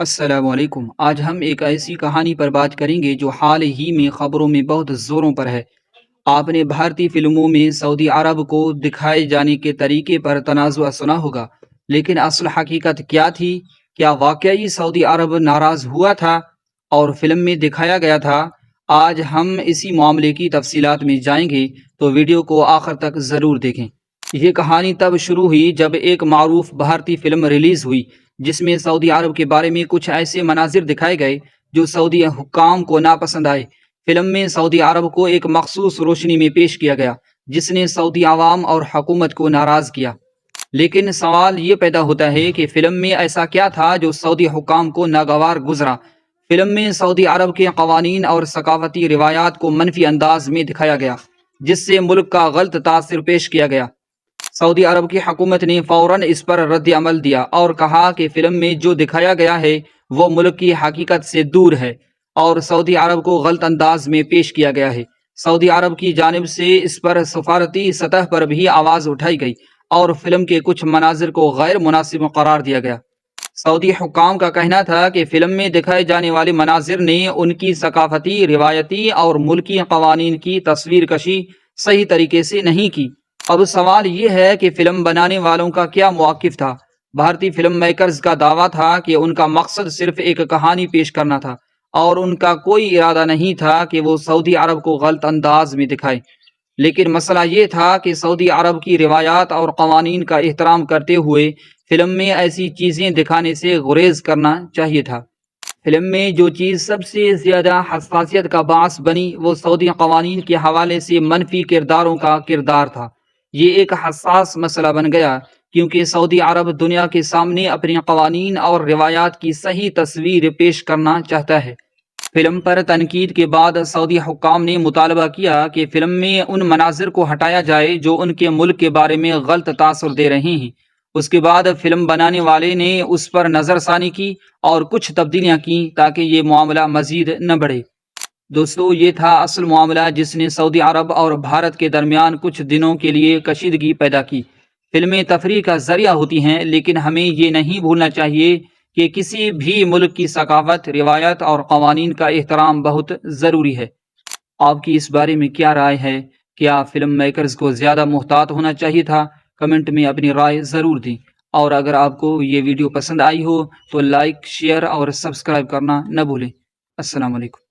السلام علیکم۔ آج ہم ایک ایسی کہانی پر بات کریں گے جو حال ہی میں خبروں میں بہت زوروں پر ہے۔ آپ نے بھارتی فلموں میں سعودی عرب کو دکھائے جانے کے طریقے پر تنازع سنا ہوگا، لیکن اصل حقیقت کیا تھی؟ کیا واقعی سعودی عرب ناراض ہوا تھا اور فلم میں دکھایا گیا تھا؟ آج ہم اسی معاملے کی تفصیلات میں جائیں گے، تو ویڈیو کو آخر تک ضرور دیکھیں۔ یہ کہانی تب شروع ہوئی جب ایک معروف بھارتی فلم ریلیز ہوئی جس میں سعودی عرب کے بارے میں کچھ ایسے مناظر دکھائے گئے جو سعودی حکام کو ناپسند آئے۔ فلم میں سعودی عرب کو ایک مخصوص روشنی میں پیش کیا گیا جس نے سعودی عوام اور حکومت کو ناراض کیا۔ لیکن سوال یہ پیدا ہوتا ہے کہ فلم میں ایسا کیا تھا جو سعودی حکام کو ناگوار گزرا؟ فلم میں سعودی عرب کے قوانین اور ثقافتی روایات کو منفی انداز میں دکھایا گیا جس سے ملک کا غلط تاثر پیش کیا گیا۔ سعودی عرب کی حکومت نے فوراً اس پر رد عمل دیا اور کہا کہ فلم میں جو دکھایا گیا ہے وہ ملک کی حقیقت سے دور ہے اور سعودی عرب کو غلط انداز میں پیش کیا گیا ہے۔ سعودی عرب کی جانب سے اس پر سفارتی سطح پر بھی آواز اٹھائی گئی اور فلم کے کچھ مناظر کو غیر مناسب قرار دیا گیا۔ سعودی حکام کا کہنا تھا کہ فلم میں دکھائے جانے والے مناظر نے ان کی ثقافتی، روایتی اور ملکی قوانین کی تصویر کشی صحیح طریقے سے نہیں کی۔ اب سوال یہ ہے کہ فلم بنانے والوں کا کیا موقف تھا؟ بھارتی فلم میکرز کا دعویٰ تھا کہ ان کا مقصد صرف ایک کہانی پیش کرنا تھا اور ان کا کوئی ارادہ نہیں تھا کہ وہ سعودی عرب کو غلط انداز میں دکھائے۔ لیکن مسئلہ یہ تھا کہ سعودی عرب کی روایات اور قوانین کا احترام کرتے ہوئے فلم میں ایسی چیزیں دکھانے سے گریز کرنا چاہیے تھا۔ فلم میں جو چیز سب سے زیادہ حساسیت کا باعث بنی وہ سعودی قوانین کے حوالے سے منفی کرداروں کا کردار تھا۔ یہ ایک حساس مسئلہ بن گیا کیونکہ سعودی عرب دنیا کے سامنے اپنے قوانین اور روایات کی صحیح تصویر پیش کرنا چاہتا ہے۔ فلم پر تنقید کے بعد سعودی حکام نے مطالبہ کیا کہ فلم میں ان مناظر کو ہٹایا جائے جو ان کے ملک کے بارے میں غلط تاثر دے رہے ہیں۔ اس کے بعد فلم بنانے والے نے اس پر نظر ثانی کی اور کچھ تبدیلیاں کی تاکہ یہ معاملہ مزید نہ بڑھے۔ دوستو، یہ تھا اصل معاملہ جس نے سعودی عرب اور بھارت کے درمیان کچھ دنوں کے لیے کشیدگی پیدا کی۔ فلمیں تفریح کا ذریعہ ہوتی ہیں، لیکن ہمیں یہ نہیں بھولنا چاہیے کہ کسی بھی ملک کی ثقافت، روایت اور قوانین کا احترام بہت ضروری ہے۔ آپ کی اس بارے میں کیا رائے ہے؟ کیا فلم میکرز کو زیادہ محتاط ہونا چاہیے تھا؟ کمنٹ میں اپنی رائے ضرور دیں، اور اگر آپ کو یہ ویڈیو پسند آئی ہو تو لائک، شیئر اور سبسکرائب کرنا نہ بھولیں۔ السلام علیکم۔